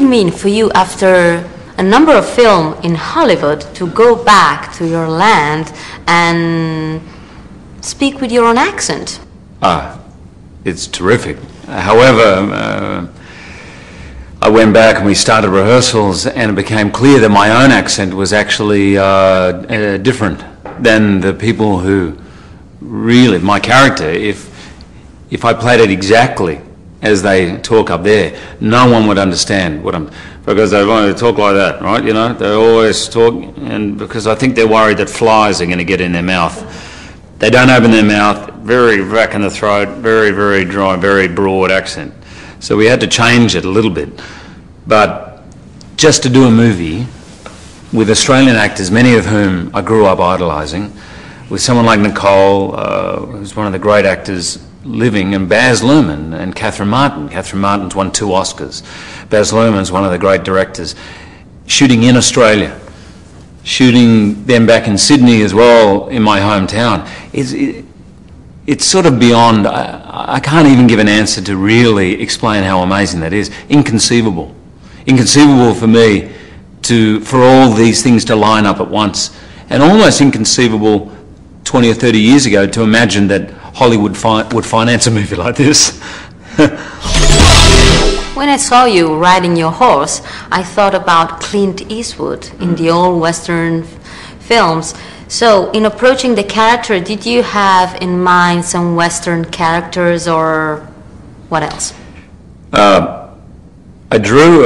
it mean for you after a number of films in Hollywood to go back to your land and speak with your own accent? It's terrific. However, I went back and we started rehearsals, and it became clear that my own accent was actually different than the people who really, my character, if I played it exactly as they talk up there, no one would understand what I'm, because they want to talk like that, right? You know, they always talk, and because I think they're worried that flies are going to get in their mouth. They don't open their mouth, very back in the throat, very, very dry, very broad accent. So we had to change it a little bit. But just to do a movie with Australian actors, many of whom I grew up idolising, with someone like Nicole, who's one of the great actors living, and Baz Luhrmann and Catherine Martin. Catherine Martin's won 2 Oscars. Baz Luhrmann's one of the great directors. Shooting in Australia, shooting them back in Sydney as well, in my hometown. It's sort of beyond, I can't even give an answer to really explain how amazing that is. Inconceivable. Inconceivable for me for all these things to line up at once. And almost inconceivable 20 or 30 years ago to imagine that Hollywood would finance a movie like this. When I saw you riding your horse, I thought about Clint Eastwood in the old Western films. So, in approaching the character, did you have in mind some Western characters, or what else? I drew,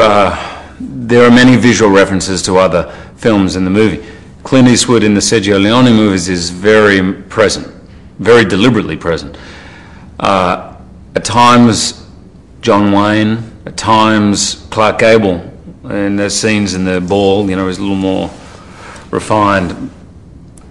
there are many visual references to other films in the movie. Clint Eastwood in the Sergio Leone movies is very present, very deliberately present. At times, John Wayne, at times Clark Gable, and the scenes in the ball, you know, is a little more refined.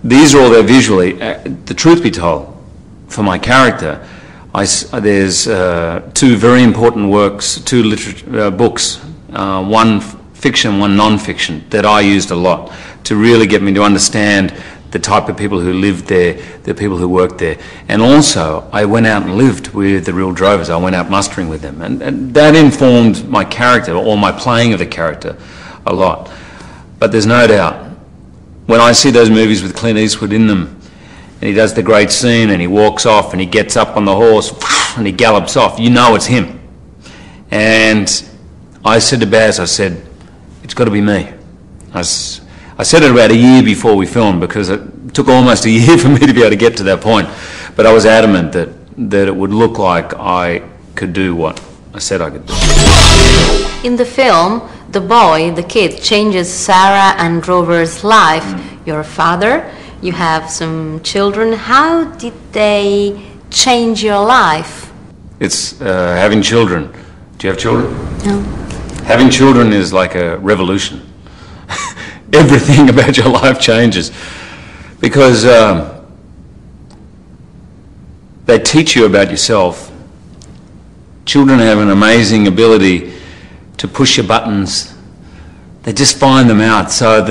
These are all there visually. The truth be told, for my character, there's 2 very important works, 2 books, one fiction, one non-fiction, that I used a lot to really get me to understand the type of people who lived there, the people who worked there. And also, I went out and lived with the real drovers. I went out mustering with them. And that informed my character, or my playing of the character, a lot. But there's no doubt, when I see those movies with Clint Eastwood in them, and he does the great scene, and he walks off, and he gets up on the horse, and he gallops off, you know it's him. And I said to Baz, I said, it's got to be me. I said it about a year before we filmed, because it took almost a year for me to be able to get to that point. But I was adamant that it would look like I could do what I said I could do. In the film, the boy, the kid, changes Sarah and Rover's life. You're a father, you have some children. How did they change your life? It's having children. Do you have children? No. Having children is like a revolution. Everything about your life changes, because they teach you about yourself. Children have an amazing ability to push your buttons. They just find them out. So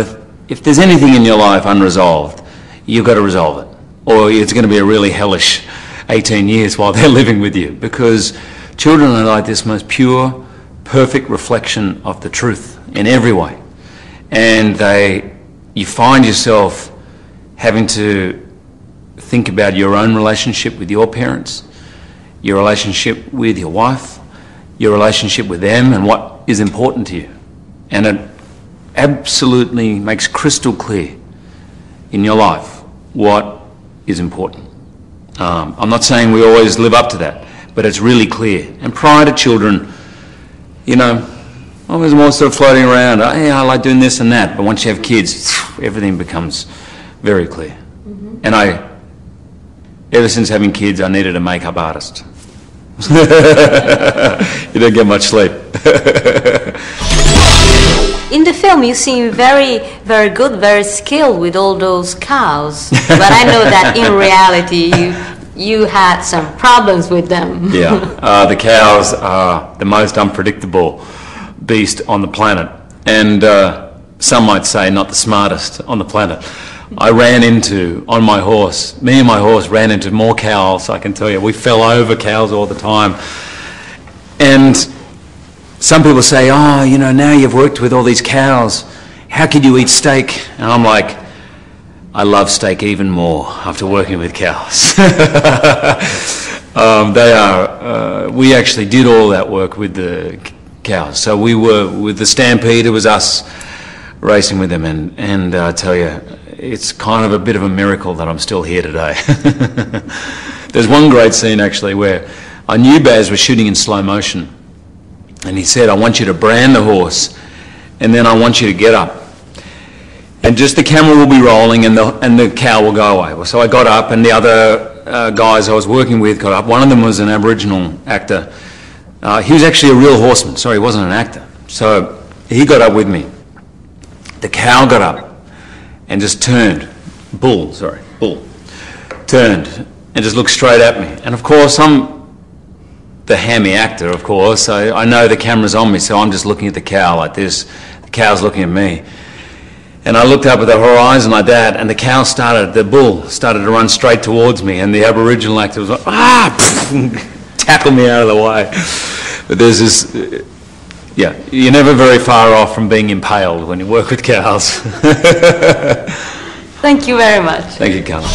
if there's anything in your life unresolved, you've got to resolve it, or it's going to be a really hellish 18 years while they're living with you, because children are like this most pure, perfect reflection of the truth in every way. And you find yourself having to think about your own relationship with your parents, your relationship with your wife, your relationship with them, and what is important to you. And it absolutely makes crystal clear in your life what is important. I'm not saying we always live up to that, but it's really clear. And prior to children, you know, I was more sort of floating around, hey, I like doing this and that, but once you have kids, everything becomes very clear. Mm-hmm. And ever since having kids, I needed a makeup artist. You don't get much sleep. In the film, you seem very, very good, very skilled with all those cows. But I know that in reality, you had some problems with them. Yeah, the cows are the most unpredictable beast on the planet, and some might say not the smartest on the planet. I ran into, on my horse, me and my horse ran into more cows, I can tell you. We fell over cows all the time. And some people say, oh, you know, now you've worked with all these cows, how could you eat steak? And I'm like, I love steak even more after working with cows. We actually did all that work with the cows. So we were, with the Stampede, it was us racing with them, and I tell you, it's kind of a bit of a miracle that I'm still here today. There's one great scene actually where I knew Baz was shooting in slow motion, and he said, I want you to brand the horse, and then I want you to get up. And just the camera will be rolling and the cow will go away. So I got up, and the other guys I was working with got up. One of them was an Aboriginal actor. He was actually a real horseman. Sorry, he wasn't an actor. So he got up with me. The cow got up and just turned. Bull. Turned and just looked straight at me. And of course, I'm the hammy actor, of course. I know the camera's on me, so I'm just looking at the cow like this. The cow's looking at me. And I looked up at the horizon like that, and the bull started to run straight towards me, and the Aboriginal actor was like, tackle me out of the way. But there's this, yeah, you're never very far off from being impaled when you work with cows. Thank you very much. Thank you, Carla.